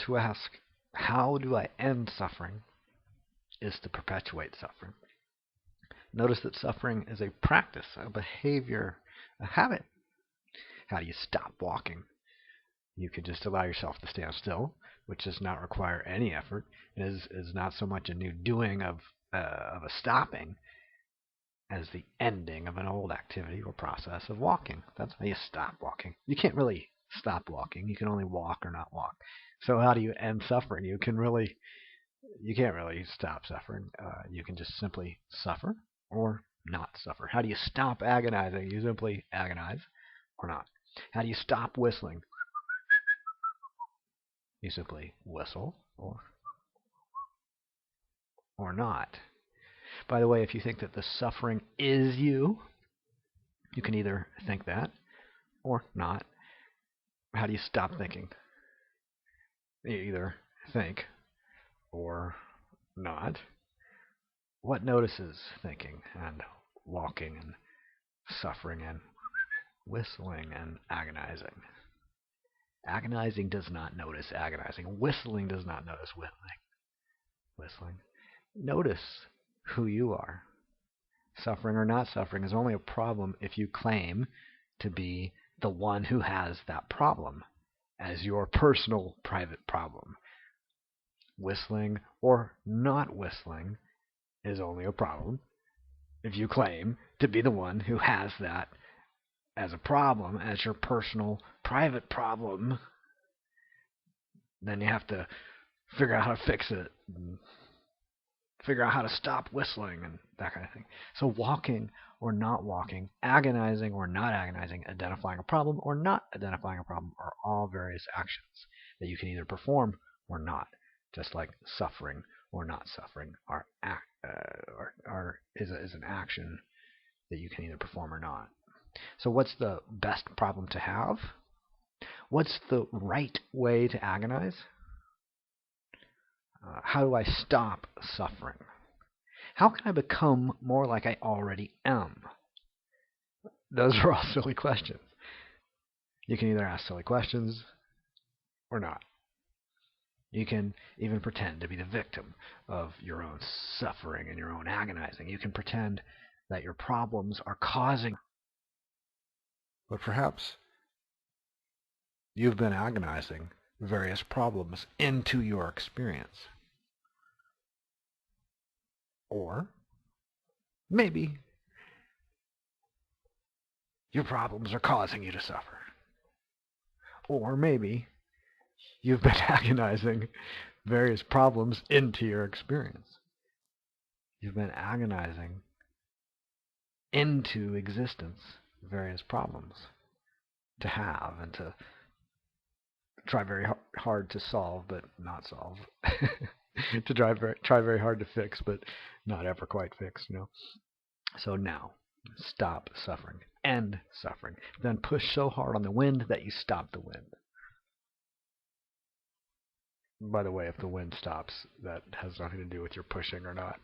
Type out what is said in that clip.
to ask, how do I end suffering, is to perpetuate suffering. Notice that suffering is a practice, a behavior, a habit. How do you stop walking? You could just allow yourself to stand still, which does not require any effort, and is not so much a new doing of a stopping as the ending of an old activity or process of walking. That's how you stop walking. You can't really stop walking. You can only walk or not walk. So how do you end suffering? You can't really stop suffering. You can just simply suffer or not suffer. How do you stop agonizing? You simply agonize or not. How do you stop whistling? You simply whistle or not. By the way, if you think that the suffering is you, you can either think that or not. How do you stop thinking? You either think or not. What notices thinking and walking and suffering and whistling and agonizing? Agonizing does not notice agonizing. Whistling does not notice whistling. Notice who you are. Suffering or not suffering is only a problem if you claim to be the one who has that problem as your personal private problem. Whistling or not whistling is only a problem if you claim to be the one who has that as a problem, as your personal private problem. Then you have to figure out how to fix it, and figure out how to stop whistling and that kind of thing. So walking or not walking, agonizing or not agonizing, identifying a problem or not identifying a problem are all various actions that you can either perform or not, just like suffering or not suffering is an action that you can either perform or not. So what's the best problem to have? What's the right way to agonize? How do I stop suffering? How can I become more like I already am? Those are all silly questions. You can either ask silly questions or not. You can even pretend to be the victim of your own suffering and your own agonizing. You can pretend that your problems are causing. But perhaps you've been agonizing various problems into your experience. Or maybe your problems are causing you to suffer. Or maybe you've been agonizing various problems into your experience. You've been agonizing into existence various problems to have and to try very hard to solve but not solve. To try very hard to fix but not ever quite fix, So now, stop suffering. End suffering. Then push so hard on the wind that you stop the wind. By the way, if the wind stops, that has nothing to do with your pushing or not.